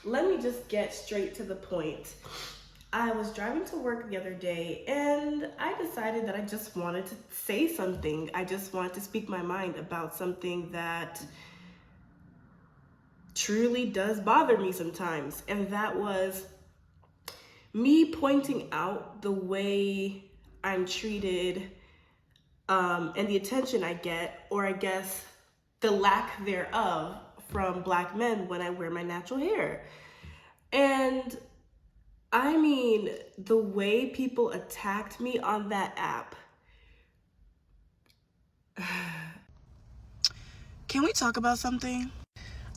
Let me just get straight to the point. I was driving to work the other day and I decided that I just wanted to say something. I just wanted to speak my mind about something that truly does bother me sometimes. And that was me pointing out the way I'm treated, and the attention I get, or I guess the lack thereof, from Black men when I wear my natural hair. And I mean, the way people attacked me on that app. Can we talk about something?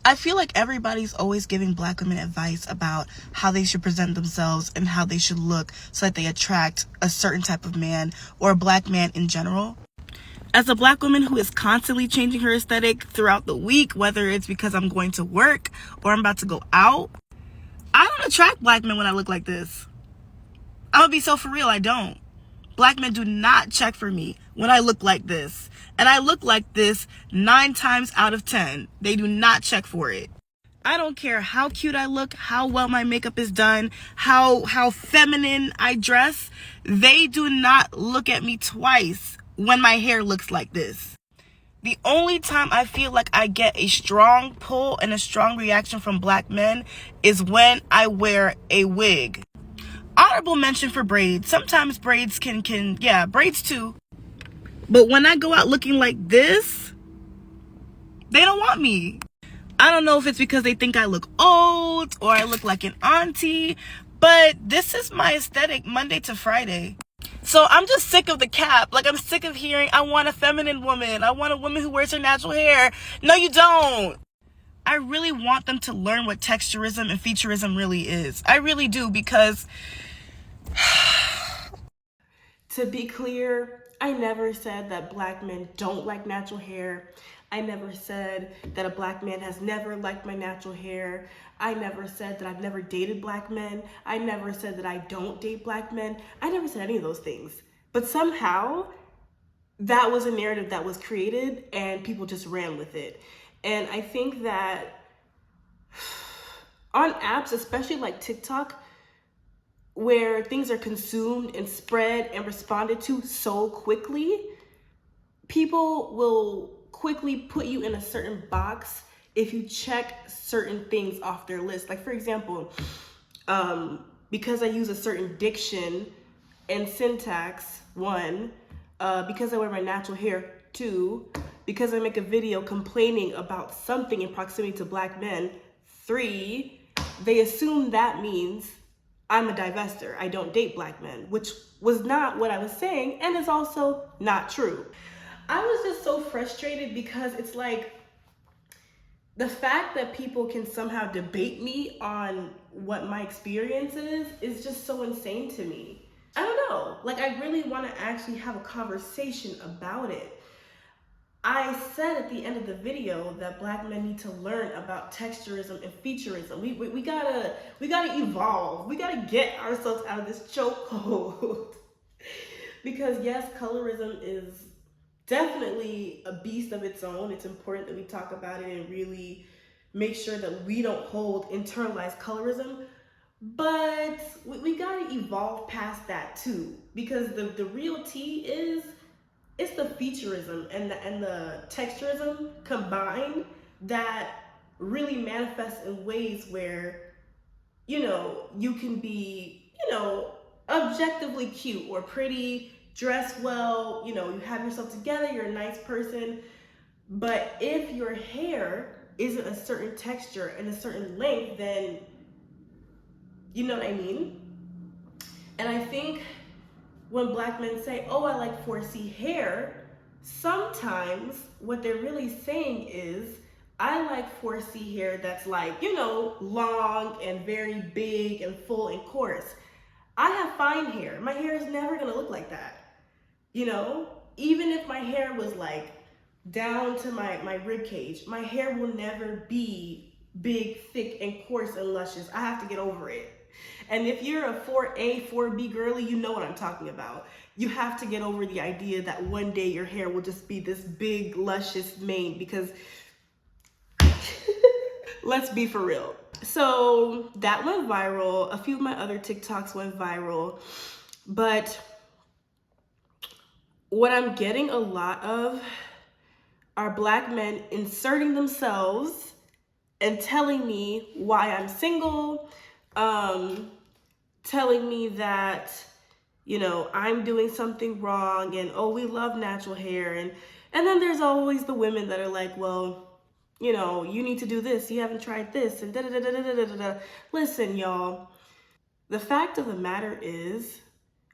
I feel like everybody's always giving Black women advice about how they should present themselves and how they should look so that they attract a certain type of man or a Black man in general. As a Black woman who is constantly changing her aesthetic throughout the week, whether it's because I'm going to work or I'm about to go out, I don't attract Black men when I look like this. I'm gonna be so for real, I don't. Black men do not check for me when I look like this. And I look like this 9 times out of 10. They do not check for it. I don't care how cute I look, how well my makeup is done, how feminine I dress. They do not look at me twice when my hair looks like this. The only time I feel like I get a strong pull and a strong reaction from Black men is when I wear a wig. Honorable mention for braids. Sometimes braids can braids too. But when I go out looking like this, they don't want me. I don't know if it's because they think I look old or I look like an auntie, but this is my aesthetic Monday to Friday. So I'm just sick of the cap. Like, I'm sick of hearing, I want a feminine woman. I want a woman who wears her natural hair. No, you don't. I really want them to learn what texturism and featureism really is. I really do, because To be clear, I never said that Black men don't like natural hair. I never said that a Black man has never liked my natural hair. I never said that I've never dated Black men. I never said that I don't date Black men. I never said any of those things. But somehow, that was a narrative that was created and people just ran with it. And I think that on apps, especially like TikTok, where things are consumed and spread and responded to so quickly, people will quickly put you in a certain box if you check certain things off their list. Like, for example, because I use a certain diction and syntax, 1, because I wear my natural hair, 2, because I make a video complaining about something in proximity to Black men, 3, they assume that means I'm a divester. I don't date Black men, which was not what I was saying, and is also not true. I was just so frustrated because it's like, the fact that people can somehow debate me on what my experience is just so insane to me. I don't know. Like, I really want to actually have a conversation about it. I said at the end of the video that Black men need to learn about texturism and featureism. We gotta evolve. We gotta get ourselves out of this chokehold. Because yes, colorism is definitely a beast of its own. It's important that we talk about it and really make sure that we don't hold internalized colorism. But we gotta evolve past that too. Because the real tea is, it's the featureism and the texturism combined that really manifests in ways where, you can be, objectively cute or pretty, dress well, you have yourself together, you're a nice person. But if your hair isn't a certain texture and a certain length, then you know what I mean? And I think when Black men say, oh, I like 4C hair, sometimes what they're really saying is, I like 4C hair that's like, long and very big and full and coarse. I have fine hair. My hair is never gonna look like that. Even if my hair was like down to my rib cage, my hair will never be big, thick, and coarse and luscious. I have to get over it. And if you're a 4A, 4B girly, you know what I'm talking about. You have to get over the idea that one day your hair will just be this big, luscious mane, because let's be for real. So that went viral. A few of my other TikToks went viral. But what I'm getting a lot of are Black men inserting themselves and telling me why I'm single, telling me that, you know, I'm doing something wrong, and oh, we love natural hair. And then there's always the women that are like, well, you know, you need to do this, you haven't tried this, and da da da da da da da. Listen, y'all, the fact of the matter is,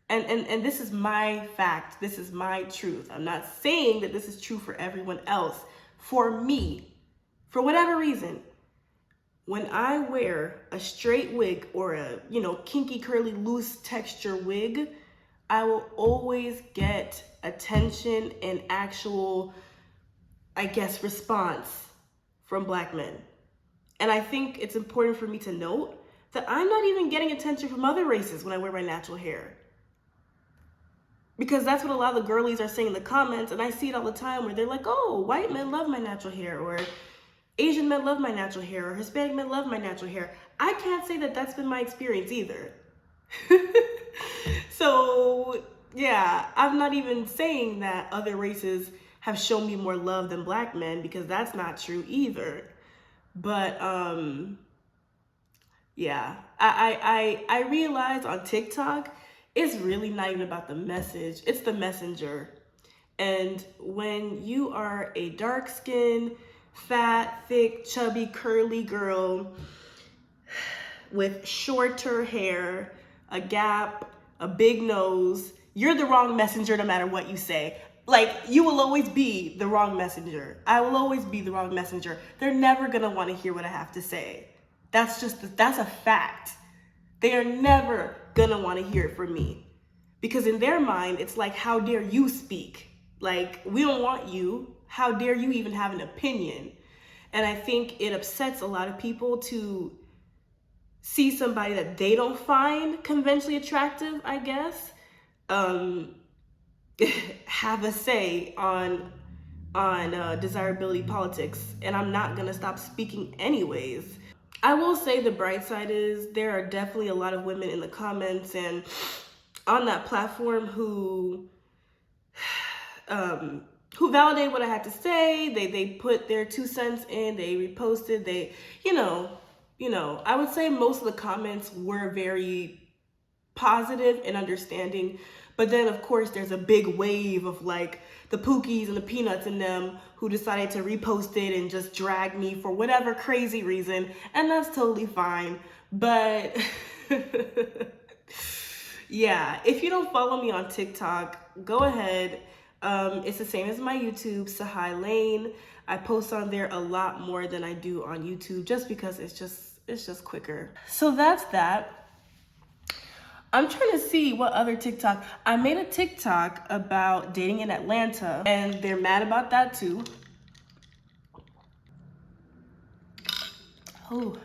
and this is my fact, this is my truth. I'm not saying that this is true for everyone else. For me, for whatever reason, when I wear a straight wig or a, you know, kinky, curly, loose texture wig, I will always get attention and actual, I guess, response from Black men. And I think it's important for me to note that I'm not even getting attention from other races when I wear my natural hair. Because that's what a lot of the girlies are saying in the comments, and I see it all the time where they're like, oh, white men love my natural hair, or Asian men love my natural hair, or Hispanic men love my natural hair. I can't say that that's been my experience either. So, yeah, I'm not even saying that other races have shown me more love than Black men, because that's not true either. But, yeah, I realized on TikTok, it's really not even about the message, it's the messenger. And when you are a dark-skinned, fat, thick, chubby, curly girl with shorter hair, a gap, a big nose, you're the wrong messenger no matter what you say. Like, you will always be the wrong messenger. I will always be the wrong messenger. They're never gonna want to hear what I have to say. That's a fact. They are never gonna want to hear it from me. Because in their mind, it's like, how dare you speak? Like, we don't want you. How dare you even have an opinion? And I think it upsets a lot of people to see somebody that they don't find conventionally attractive, I guess, have a say on desirability politics. And I'm not gonna stop speaking anyways. I will say the bright side is there are definitely a lot of women in the comments and on that platform who validated what I had to say. They put their 2 cents in, they reposted, they, you know, I would say most of the comments were very positive and understanding. But then of course there's a big wave of like the Pookies and the Peanuts in them who decided to repost it and just drag me for whatever crazy reason. And that's totally fine. But yeah, if you don't follow me on TikTok, go ahead. It's the same as my YouTube, Sahai Lane. I post on there a lot more than I do on YouTube just because it's just quicker. So that's that. I'm trying to see what other TikTok. I made a TikTok about dating in Atlanta, and they're mad about that too. Oh,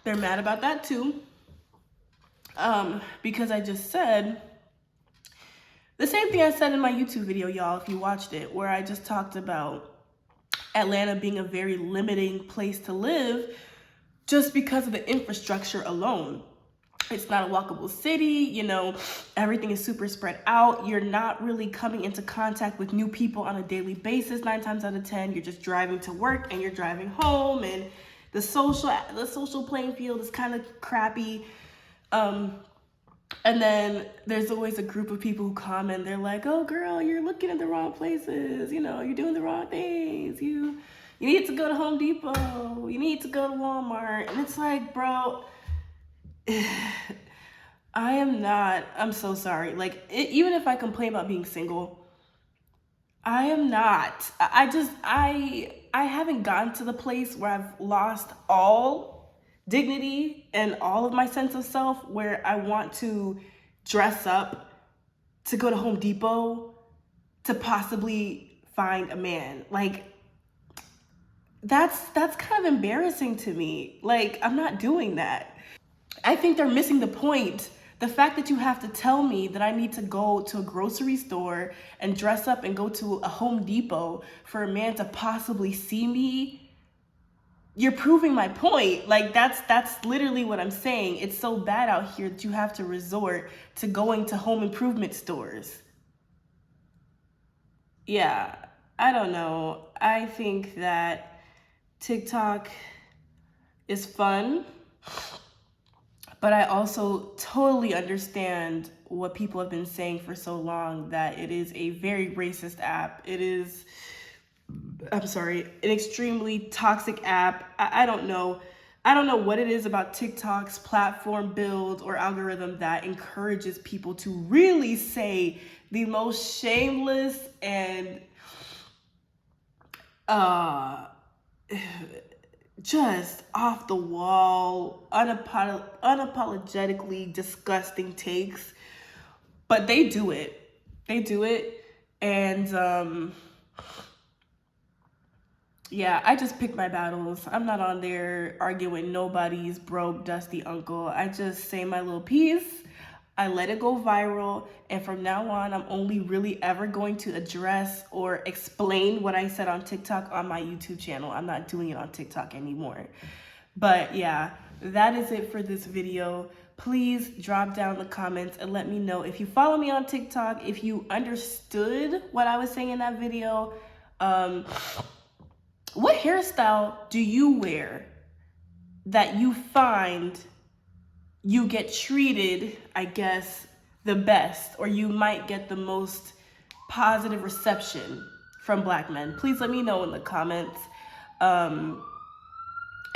they're mad about that too. Because I just said the same thing I said in my YouTube video, y'all, if you watched it, where I just talked about Atlanta being a very limiting place to live just because of the infrastructure alone. It's not a walkable city, you know, everything is super spread out. You're not really coming into contact with new people on a daily basis. 9 times out of 10, you're just driving to work and you're driving home, and the social playing field is kind of crappy. And then there's always a group of people who comment, they're like, oh girl, you're looking in the wrong places, you know, you're doing the wrong things. You need to go to Home Depot, you need to go to Walmart. And it's like, bro, I'm so sorry. Like, even if I complain about being single, I am not. I haven't gotten to the place where I've lost all dignity and all of my sense of self where I want to dress up to go to Home Depot to possibly find a man. Like, that's kind of embarrassing to me. Like, I'm not doing that. I think they're missing the point. The fact that you have to tell me that I need to go to a grocery store and dress up and go to a Home Depot for a man to possibly see me, you're proving my point. Like that's literally what I'm saying. It's so bad out here that you have to resort to going to home improvement stores. Yeah, I don't know. I think that TikTok is fun, but I also totally understand what people have been saying for so long, that it is a very racist app. It is, I'm sorry, an extremely toxic app. I don't know. I don't know what it is about TikTok's platform build or algorithm that encourages people to really say the most shameless and uh just off the wall, unapologetically disgusting takes. But they do it. They do it. And yeah, I just pick my battles. I'm not on there arguing nobody's broke, dusty uncle. I just say my little piece. I let it go viral. And from now on, I'm only really ever going to address or explain what I said on TikTok on my YouTube channel. I'm not doing it on TikTok anymore. But yeah, that is it for this video. Please drop down the comments and let me know if you follow me on TikTok, if you understood what I was saying in that video. What hairstyle do you wear that you find you get treated, I guess, the best, or you might get the most positive reception from Black men? Please let me know in the comments.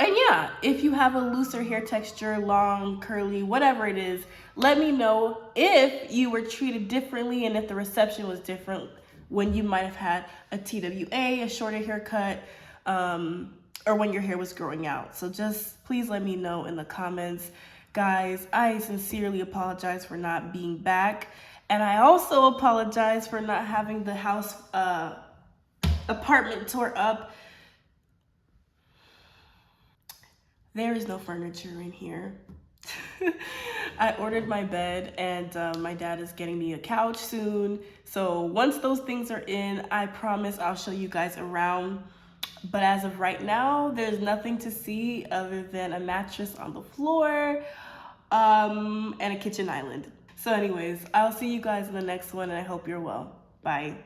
And yeah, if you have a looser hair texture, long, curly, whatever it is, let me know if you were treated differently and if the reception was different when you might have had a TWA, a shorter haircut, or when your hair was growing out. So just please let me know in the comments. Guys, I sincerely apologize for not being back. And I also apologize for not having the house apartment tore up. There is no furniture in here. I ordered my bed, and my dad is getting me a couch soon. So once those things are in, I promise I'll show you guys around. But as of right now, there's nothing to see other than a mattress on the floor and a kitchen island. So anyways, I'll see you guys in the next one, and I hope you're well. Bye.